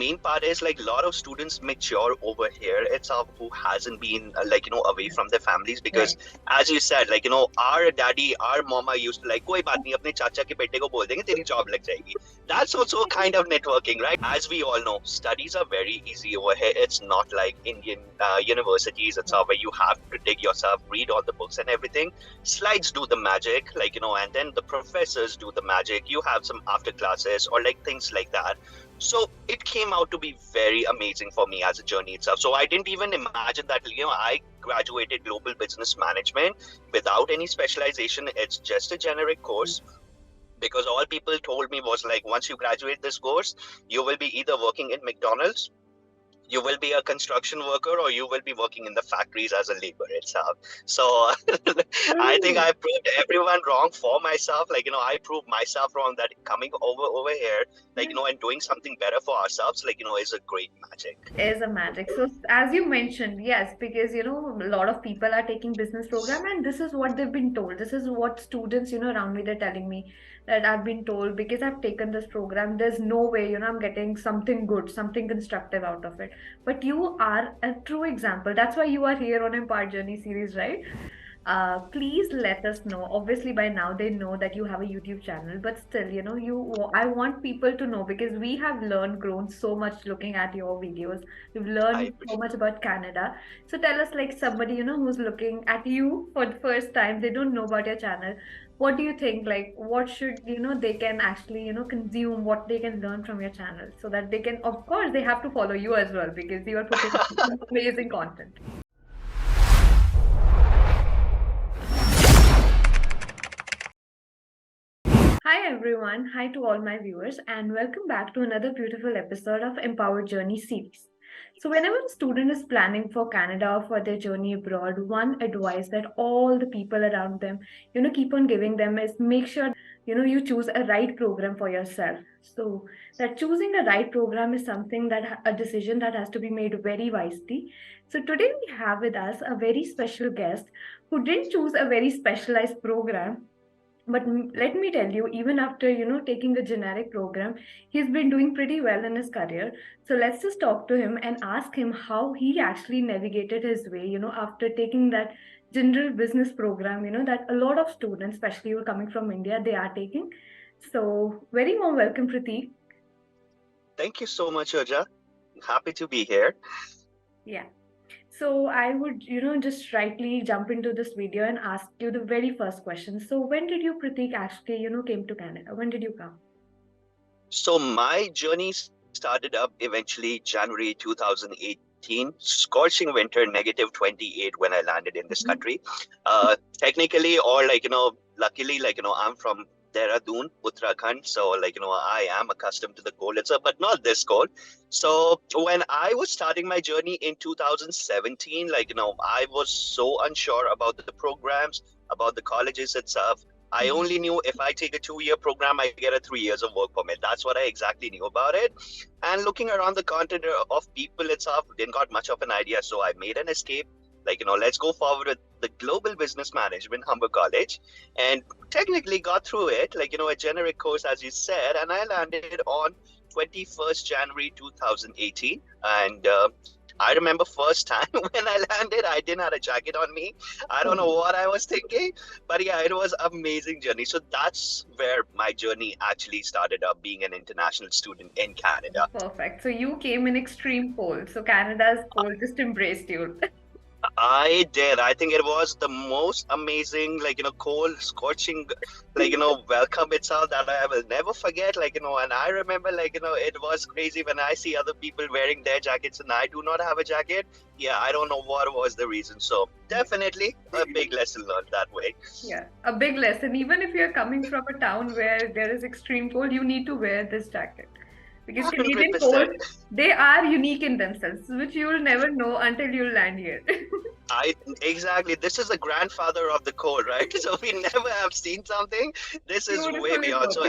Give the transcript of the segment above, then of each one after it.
main part is like a lot of students mature over here itself who hasn't been away from their families, because Right. as you said, our daddy, our mama used to like, koi baat nahi, apne chacha ke bete ko bol denge, teri job lag jayegi. That's also kind of networking, right? As we all know, studies are very easy over here. It's not like Indian universities itself where you have to dig yourself, read all the books and everything. Slides do the magic, and then the professors do the magic. You have some after classes or like things like that. So it came out to be very amazing for me as a journey itself. So I didn't even imagine that, I graduated global business management without any specialization. It's just a generic course, because all people told me was like, once you graduate this course, you will be either working in McDonald's, you will be a construction worker, or you will be working in the factories as a labor itself. So I think True. I proved everyone wrong for myself. I proved myself wrong that coming over here, and doing something better for ourselves, is a great magic. Is a magic. So as you mentioned, yes, because a lot of people are taking business program, and this is what they've been told. This is what students around me, they're telling me that I've been told, because I've taken this program, there's no way I'm getting something good, something constructive out of it. But you are a true example. That's why you are here on Empire Journey series, right? Please let us know. Obviously, by now they know that you have a YouTube channel, but still, I want people to know, because we have learned, grown so much looking at your videos. We've I learned so appreciate. much about Canada. So tell us, like somebody, who's looking at you for the first time, they don't know about your channel. What do you think? Like, what should, they can actually, consume, what they can learn from your channel, so that they can, of course, they have to follow you as well, because you are putting amazing content. Hi everyone, hi to all my viewers, and welcome back to another beautiful episode of Empowered Journey series. So, whenever a student is planning for Canada or for their journey abroad, one advice that all the people around them, keep on giving them is make sure that you choose a right program for yourself. So, that choosing the right program is something a decision that has to be made very wisely. So, today we have with us a very special guest who didn't choose a very specialized program, but let me tell you, even after taking a generic program, he's been doing pretty well in his career. So let's just talk to him and ask him how he actually navigated his way, after taking that general business program, that a lot of students, especially who are coming from India, they are taking. So very warm welcome, Prateek. Thank you so much, Urja. Happy to be here. Yeah. So I would, just rightly jump into this video and ask you the very first question. So when did you, Prateek, actually, came to Canada? When did you come? So my journey started up eventually January 2018, scorching winter, -28 when I landed in this Mhm. country. Technically, or luckily, I'm from Dehradun, Uttarakhand, so I am accustomed to the cold itself, but not this cold. So when I was starting my journey in 2017, I was so unsure about the programs, about the colleges itself. I only knew if I take a 2-year program, I get a 3 years of work permit. That's what I exactly knew about it. And looking around the content of people itself, didn't got much of an idea. So I made an escape. Let's go forward with the Global Business Management, Humber College, and technically got through it, a generic course, as you said. And I landed on 21st January 2018. And I remember first time when I landed, I didn't have a jacket on me. I don't know what I was thinking, but yeah, it was amazing journey. So that's where my journey actually started up, being an international student in Canada. Perfect. So you came in extreme cold. So Canada's cold just embraced you. I did. I think it was the most amazing, cold, scorching, welcome itself that I will never forget. And I remember, it was crazy when I see other people wearing their jackets and I do not have a jacket. Yeah, I don't know what was the reason. So Yeah. definitely a big lesson learned that way. Yeah, a big lesson. Even if you're coming from a town where there is extreme cold, you need to wear this jacket. Because Canadian cold, 100%. they are unique in themselves, which you'll never know until you land here. I exactly. This is the grandfather of the cold, right? So we never have seen something. This is way Beautifully beyond. put. So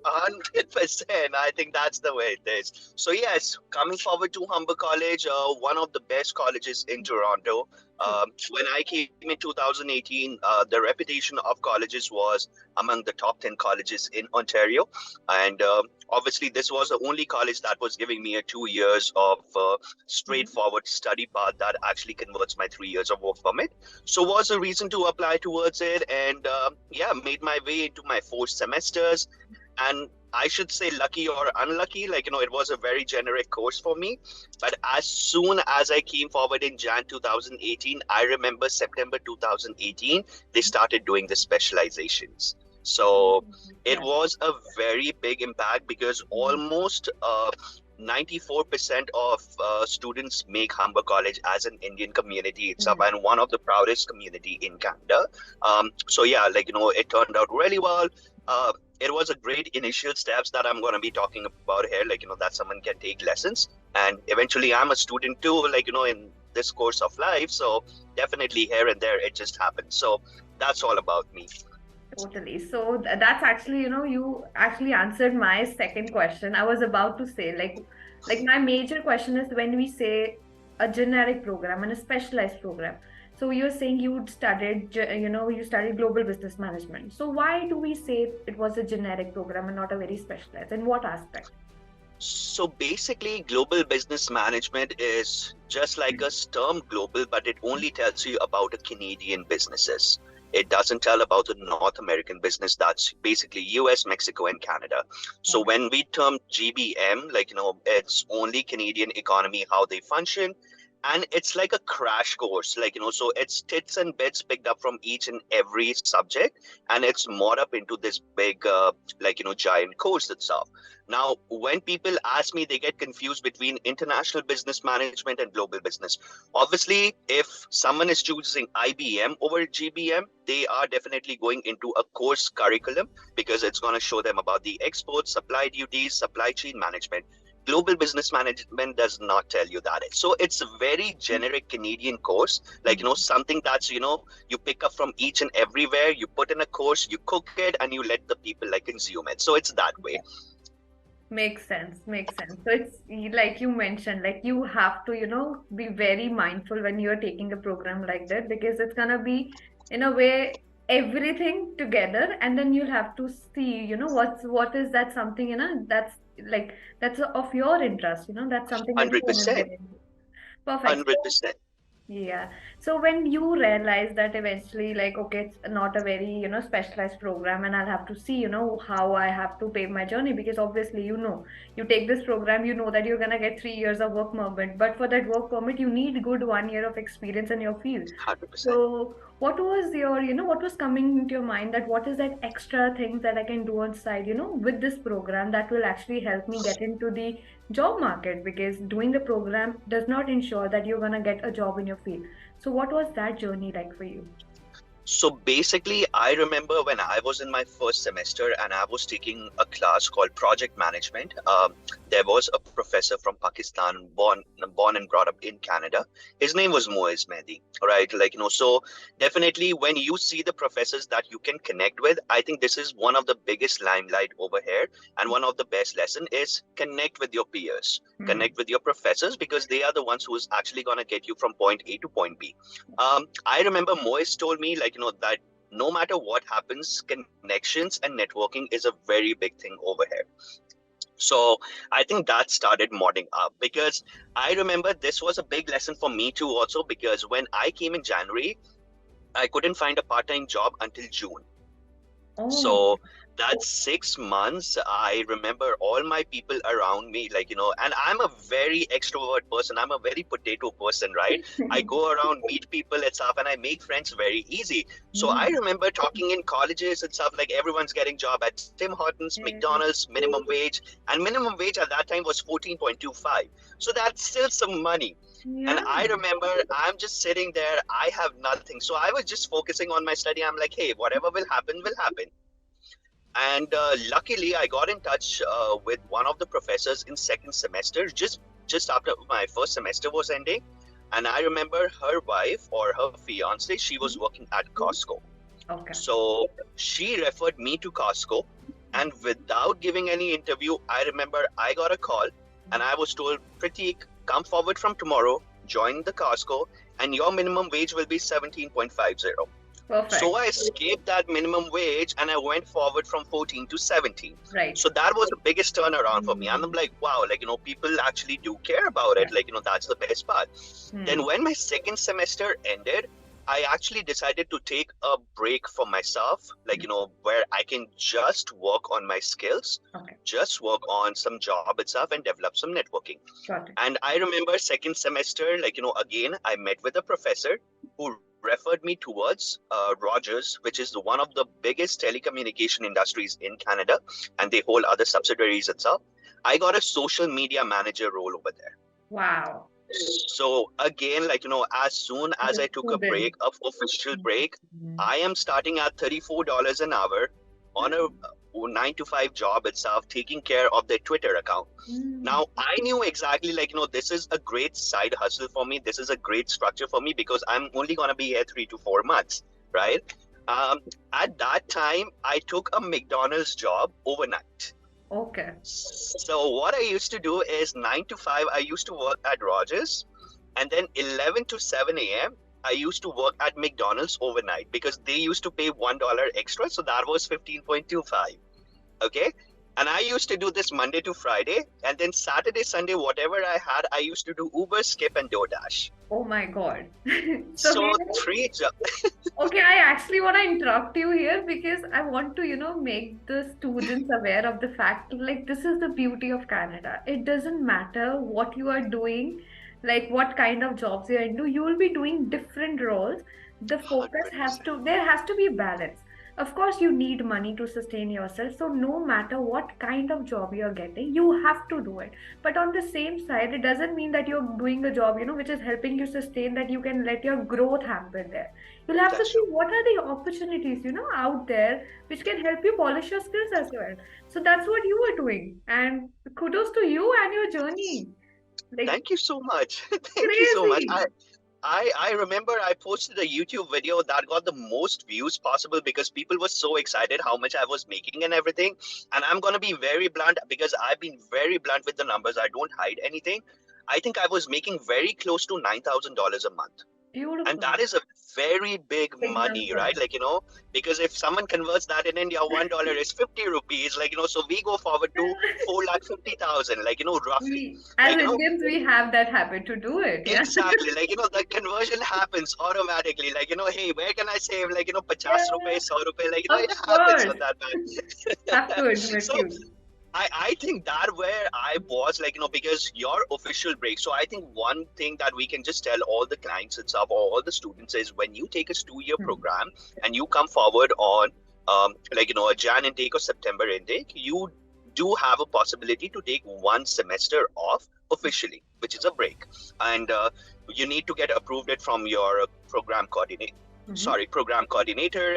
100%. I think that's the way it is. So yes, coming forward to Humber College, one of the best colleges in Toronto. True. When I came in 2018, the reputation of colleges was among the top 10 colleges in Ontario, and obviously this was the only college that was giving me a 2 years of Mhm. straightforward study path that actually converts my 3 years of work permit. So was a reason to apply towards it, and yeah, made my way into my 4 semesters. And I should say lucky or unlucky, it was a very generic course for me. But as soon as I came forward in Jan 2018, I remember September 2018, they started doing the specializations. So it Yeah. was a very big impact because Mhm. almost 94% of students make Humber College as an Indian community itself Mhm. and one of the proudest community in Canada. So yeah, it turned out really well. Uh, it was a great initial steps that I'm going to be talking about here, that someone can take lessons. And eventually I'm a student too, in this course of life. So definitely here and there, it just happens. So that's all about me. Totally. So that's actually, you actually answered my second question. I was about to say, like my major question is when we say a generic program and a specialized program. So you're saying you studied global business management. So why do we say it was a generic program and not a very specialized? In what aspect? So basically, global business management is just like a term global, but it only tells you about the Canadian businesses. It doesn't tell about the North American business that's basically US, Mexico, and Canada. So Okay. when we term GBM, it's only Canadian economy, how they function. And it's like a crash course, so it's tits and bits picked up from each and every subject, and it's more up into this big, giant course itself. Now, when people ask me, they get confused between international business management and global business. Obviously, if someone is choosing IBM over GBM, they are definitely going into a course curriculum because it's going to show them about the exports, supply duties, supply chain management. Global business management does not tell you that. So it's a very generic Canadian course, something that's, you pick up from each and everywhere, you put in a course, you cook it, and you let the people consume it. So it's that way. Makes sense, makes sense. So it's like you mentioned, like you have to, be very mindful when you're taking a program like that because it's gonna be, in a way, everything together, and then you'll have to see, what is that something, that's like that's of your interest, that's something that you want to get 100%. into. Perfect. So 100%. yeah. So when you realize that eventually, like, okay, it's not a very, specialized program, and I'll have to see, how I have to pave my journey because obviously, you take this program, you know that you're gonna get 3 years of work permit, but for that work permit, you need good 1 year of experience in your field. 100%. So what was coming into your mind that what is that extra things that I can do on side, with this program that will actually help me get into the job market because doing the program does not ensure that you're going to get a job in your field. So what was that journey like for you? So basically, I remember when I was in my first semester and I was taking a class called project management. There was a professor from Pakistan, born and brought up in Canada. His name was Moez Mehdi, right? So definitely when you see the professors that you can connect with, I think this is one of the biggest limelight over here. And one of the best lesson is connect with your peers, Hmm. connect with your professors because they are the ones who is actually going to get you from point A to point B. I remember Moise told me, that no matter what happens, connections and networking is a very big thing over here. So I think that started modding up because I remember this was a big lesson for me too, also because when I came in January, I couldn't find a part time job until June. Oh. So that 6 months, I remember all my people around me, and I'm a very extrovert person. I'm a very potato person, right? I go around, meet people and stuff, and I make friends very easy. So I Hmm. remember talking in colleges and stuff, like everyone's getting job at Tim Hortons, Yeah. McDonald's, minimum wage, and minimum wage at that time was 14.25. So that's still some money. And Yeah. I remember I'm just sitting there, I have nothing. So I was just focusing on my study. I'm like, hey, whatever will happen, will happen. And luckily, I got in touch with one of the professors in second semester, just after my first semester was ending. And I remember her wife or her fiance, she was working at Costco. Okay. So she referred me to Costco. And without giving any interview, I remember I got a call and I was told, Prateek, come forward from tomorrow, join the Costco, and your minimum wage will be 17.50. So Perfect. I escaped that minimum wage and I went forward from 14 to 17. Right. So that was the biggest turnaround for me. And I'm Mm. like, wow, people actually do care about it. Yeah. That's the best part. Then Hmm. when my second semester ended, I actually decided to take a break for myself, where I can just work on my skills, Okay. just work on some job itself and develop some networking. Got it. And I remember second semester, again, I met with a professor who referred me towards Rogers, which is one of the biggest telecommunication industries in Canada, and they hold other subsidiaries itself. I got a social media manager role over there. Wow. So again, as soon As as a I took a student. break, a official break, Mhm. I am starting at $34 an hour on a 9 to 5 job itself, taking care of their Twitter account. Mm. Now, I knew exactly, this is a great side hustle for me. This is a great structure for me because I'm only going to be here 3 to 4 months, right? Um, at that time, I took a McDonald's job overnight. Okay. So what I used to do is 9 to 5, I used to work at Rogers, and then 11 to 7 a.m. I used to work at McDonald's overnight because they used to pay $1 extra, so that was 15.25. Okay. And I used to do this Monday to Friday, and then Saturday, Sunday, whatever I had, I used to do Uber, Skip, and DoorDash. Oh my God. So So here, three jobs. okay, I actually want to interrupt you here because I want to, make the students aware of the fact, like, this is the beauty of Canada. It doesn't matter what you are doing, like what kind of jobs you're into, you will be doing different roles. The focus has 100%. to, there has to be balance. Of course, you need money to sustain yourself. So no matter what kind of job you're getting, you have to do it. But on the same side, it doesn't mean that you're doing a job, which is helping you sustain, that you can let your growth happen there. You'll have to That's see true. what are the opportunities, out there which can help you polish your skills as well. So that's what you were doing. And kudos to you and your journey. Like Thank you so much. Thank you so much. crazy. I remember I posted a YouTube video that got the most views possible because people were so excited how much I was making and everything. And I'm gonna be very blunt because I've been very blunt with the numbers. I don't hide anything. I think I was making very close to $9,000 a month. And Beautiful. that is a very big Big money, right? number. Because if someone converts that in India, $1 is 50 rupees, so we go forward to 4,50,000, roughly. As Like, you know, Indians, we have that habit to do it. Yeah. exactly. The conversion happens automatically. Hey, where can I save, 50 Yeah. rupees, 100 rupees, Of it happens course. on that man. Have to admit So you. I think that where I was because your official break. So I think one thing that we can just tell all the clients itself or all the students is when you take a 2 year Hmm. program and you come forward on a Jan intake or September intake, you do have a possibility to take one semester off officially, which is a break, and you need to get approved it from your program coordinator,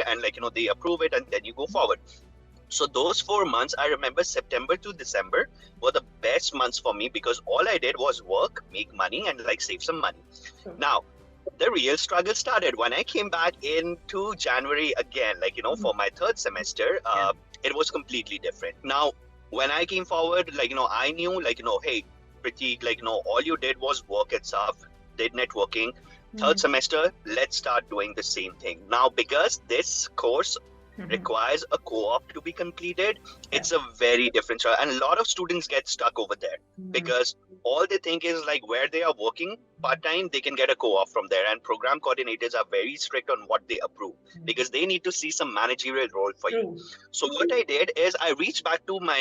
and they approve it, and then you go forward. So those 4 months, I remember September to December were the best months for me because all I did was work, make money, and save some money. True. Now, the real struggle started when I came back into January again, for my third semester. Yeah. It was completely different. Now, when I came forward, I knew, hey, Prateek, all you did was work itself, did networking. Third Hmm. semester, let's start doing the same thing. Now, because this course Mhm. requires a co-op to be completed, Yeah. it's a very different story. And a lot of students get stuck over there Mhm. because all they think is where they are working part-time, they can get a co-op from there. And program coordinators are very strict on what they approve because they need to see some managerial role for you. True. So what I did is I reached back to my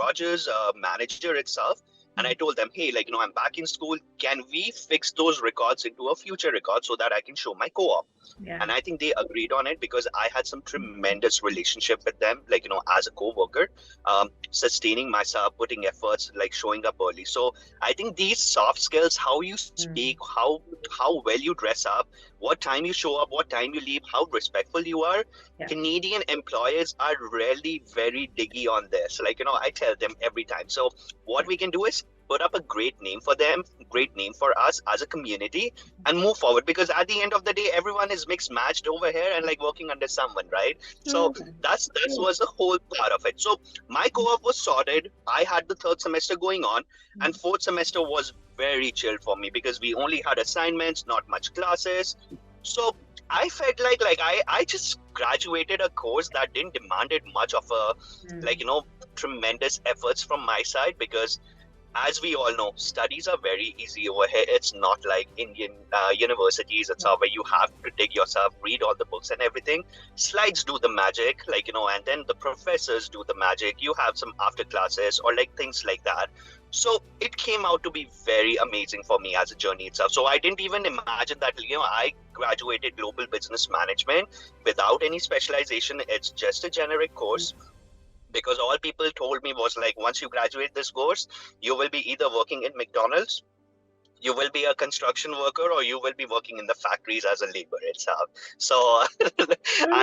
Rogers manager itself, and I Mhm. told them, hey, I'm back in school. Can we fix those records into a future record so that I can show my co-op? Yeah. And I think they agreed on it because I had some tremendous relationship with them, as a co-worker, sustaining myself, putting efforts, showing up early. So I think these soft skills, how you speak, Mm. how well you dress up, what time you show up, what time you leave, how respectful you are. Yeah. Canadian employers are really very diggy on this. I tell them every time. So what we can do is put up a great name for them, great name for us as a community, and move forward. Because at the end of the day, everyone is mixed matched over here and like working under someone, right? So True. that's True. was the whole part of it. So my co-op was sorted. I had the third semester going on, and fourth semester was very chill for me because we only had assignments, not much classes. So I felt like I just graduated a course that didn't demanded much of a like Mm. you know tremendous efforts from my side, because as we all know, studies are very easy over here. It's not like Indian universities Yeah. itself where you have to dig yourself, read all the books and everything. Slides do the magic, and then the professors do the magic. You have some after classes or like things like that. So it came out to be very amazing for me as a journey itself. So I didn't even imagine that, I graduated global business management without any specialization. It's just a generic course, because all people told me was like, once you graduate this course, you will be either working in McDonald's, you will be a construction worker, or you will be working in the factories as a labor itself. So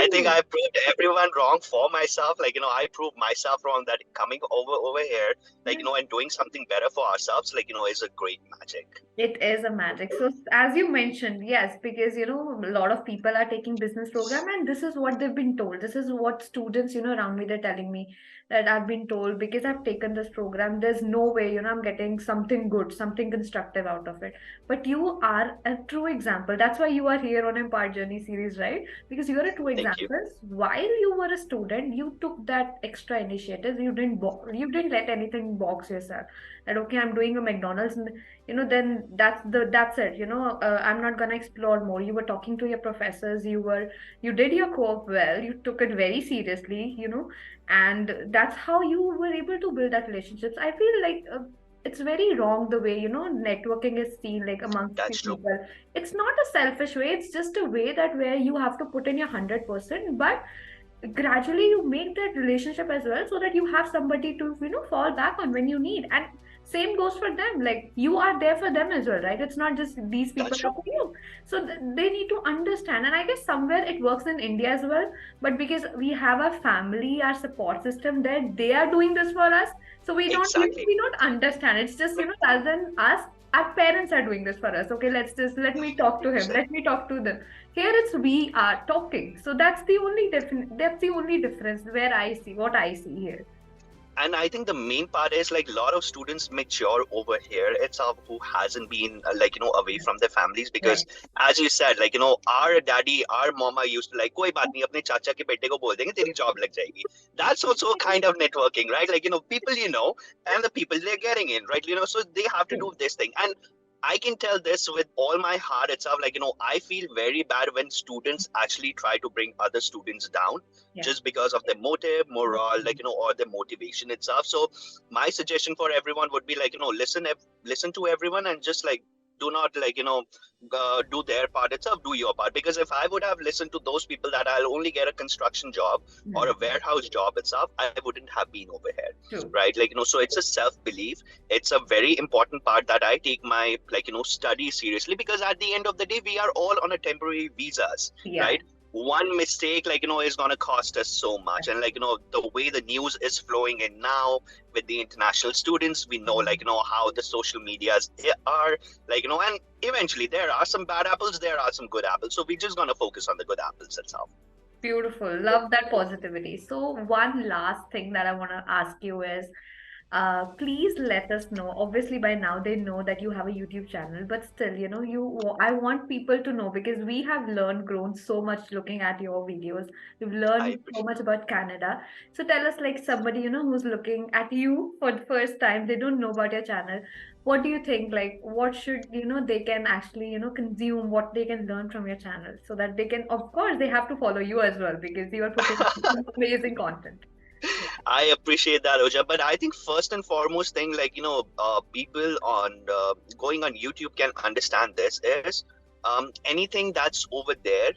I think True. I proved everyone wrong for myself. I proved myself wrong that coming over here, Yeah. and doing something better for ourselves, is a great magic. It is a magic. So as you mentioned, yes, because a lot of people are taking business program, and this is what they've been told. This is what students, around me, they're telling me that I've been told because I've taken this program. There's no way, I'm getting something good, something constructive out of it. But you are a true example. That's why you are here on Empire Journey series, right? Because you're a true Thank you. example. While you were a student, you took that extra initiative. You didn't let anything box yourself. That okay, I'm doing a McDonald's, then that's it, I'm not going to explore more. You were talking to your professors, you did your co-op well, you took it very seriously, and that's how you were able to build that relationships. I feel like it's very wrong the way networking is seen like amongst the That's true. people. It's not a selfish way, it's just a way that where you have to put in your 100%, but gradually you make that relationship as well, so that you have somebody to fall back on when you need. And same goes for them, like you are there for them as well, right? It's not just these people That's are true. for you. So they need to understand, and I guess somewhere it works in India as well. But because we have our family, our support system there, they are doing this for us, so we don't Exactly. we don't understand. It's just rather than us, our parents are doing this for us. Okay, let me talk to him, let me talk to them. Here it's we are talking. So that's the only difference where I see what I see here. And I think the main part is like a lot of students mature over here itself who hasn't been away from their families, because Right. as you said, our daddy, our mama used to like, koi baat nahi, apne chacha ke bete ko bol denge teri job lag jayegi. That's also a kind of networking, right? People and the people they're getting in, right? So they have to do this thing. And I can tell this with all my heart itself, I feel very bad when students actually try to bring other students down Yeah. just because of their motive, morale, or their motivation itself. So my suggestion for everyone would be listen to everyone, and just do not do their part itself, do your part. Because if I would have listened to those people that I'll only get a construction job or a Hmm. warehouse job itself, I wouldn't have been over here, True. right? So it's a self belief. It's a very important part that I take my study seriously, because at the end of the day we are all on a temporary visas, Yeah. right? One mistake is going to cost us so much. And the way the news is flowing in now with the international students, we know how the social medias are, and eventually there are some bad apples, there are some good apples, so we're just going to focus on the good apples itself. Beautiful. Love that positivity. So one last thing that I want to ask you is, please let us know. Obviously, by now they know that you have a YouTube channel, but still, I want people to know because we have learned, grown so much looking at your videos. We've I learned so appreciate much about Canada. So tell us, like somebody, who's looking at you for the first time, they don't know about your channel. What do you think? Like, what should, they can actually, consume, what they can learn from your channel so that they can, of course, they have to follow you as well because you are putting amazing content. I appreciate that, Oja. But I think first and foremost thing, people on going on YouTube can understand this is anything that's over there,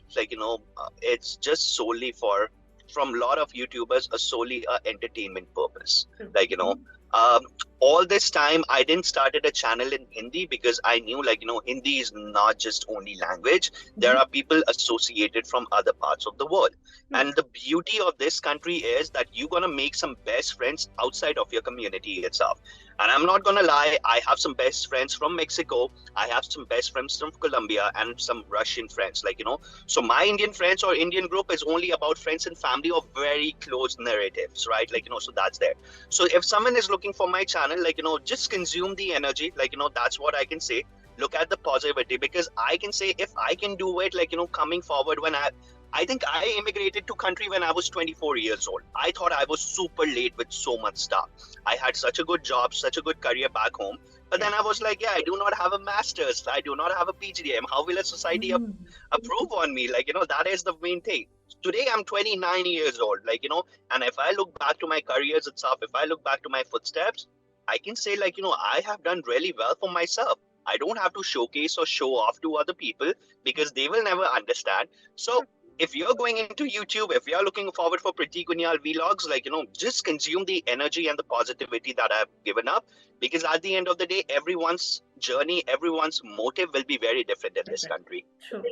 it's just solely for from a lot of YouTubers, a solely entertainment purpose. Like um, all this time, I didn't started a channel in Hindi because I knew Hindi is not just only language. There Mhm. are people associated from other parts of the world. True. And the beauty of this country is that you're gonna make some best friends outside of your community itself. And I'm not gonna lie, I have some best friends from Mexico. I have some best friends from Colombia and some Russian friends. So my Indian friends or Indian group is only about friends and family of very close narratives, right? So that's there. So if someone is looking for my channel, just consume the energy. That's what I can say. Look at the positivity, because I can say if I can do it, coming forward when I think I immigrated to country when I was 24 years old. I thought I was super late with so much stuff. I had such a good job, such a good career back home. But Yeah. then I was like, yeah, I do not have a master's. I do not have a PhD. How will a society Mm. approve on me? That is the main thing. Today I'm 29 years old, and if I look back to my careers itself, if I look back to my footsteps, I can say, I have done really well for myself. I don't have to showcase or show off to other people because they will never understand. So if you're going into YouTube, if you're looking forward for Prateek Uniyal vlogs, just consume the energy and the positivity that I've given up. Because at the end of the day, everyone's journey, everyone's motive will be very different in this Different. country. True.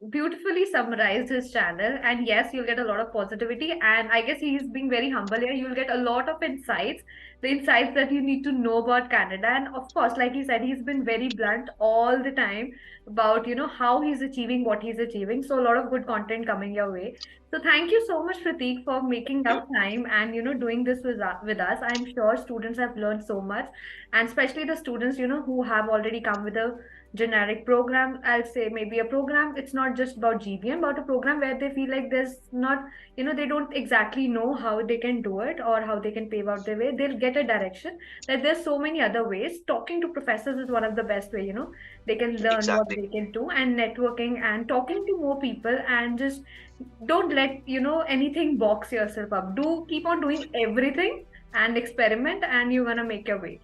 Beautifully summarized his channel, and yes, you'll get a lot of positivity, and I guess he's being very humble here. You'll get a lot of insights, the insights that you need to know about Canada. And of course, like he said, he's been very blunt all the time about how he's achieving what he's achieving. So a lot of good content coming your way. So thank you so much, Prateek, for making You up time and doing this with us. I'm sure students have learned so much, and especially the students who have already come with a generic program. I'll say maybe a program, it's not just about GBM, but a program where they feel like there's not, they don't exactly know how they can do it or how they can pave out their way. They'll get a direction that there's so many other ways. Talking to professors is one of the best way, they can learn what exactly. they can do, and networking and talking to more people, and just don't let anything box yourself up. Do keep on doing everything and experiment, and you're gonna make your way.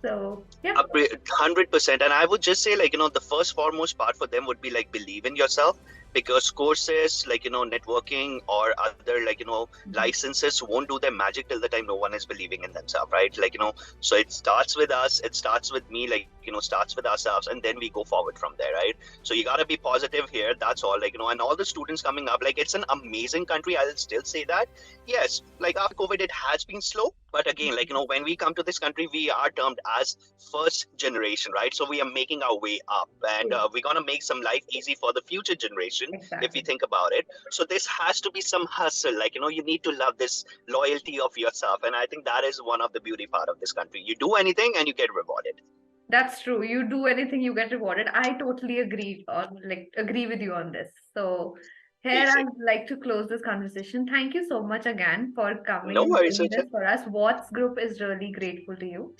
So yeah. 100%. And I would just say, the first foremost part for them would be believe in yourself, because courses, networking or other, Mhm. licenses won't do their magic till the time no one is believing in themselves, right? So it starts with us, it starts with me, starts with ourselves, and then we go forward from there, right? So you got to be positive here. That's all, and all the students coming up, it's an amazing country. I'll still say that. Yes, after COVID, it has been slow. But again, when we come to this country, we are termed as first generation, right? So we are making our way up, and Yeah, we're gonna make some life easy for the future generation if we exactly. think about it. So this has to be some hustle, you need to love this loyalty of yourself, and I think that is one of the beauty part of this country. You do anything and you get rewarded. That's true. You do anything, you get rewarded. I totally agree with you on this. So here Amazing. I'd like to close this conversation. Thank you so much again for coming No and worries, doing Richard. this for us. What's group is really grateful to you.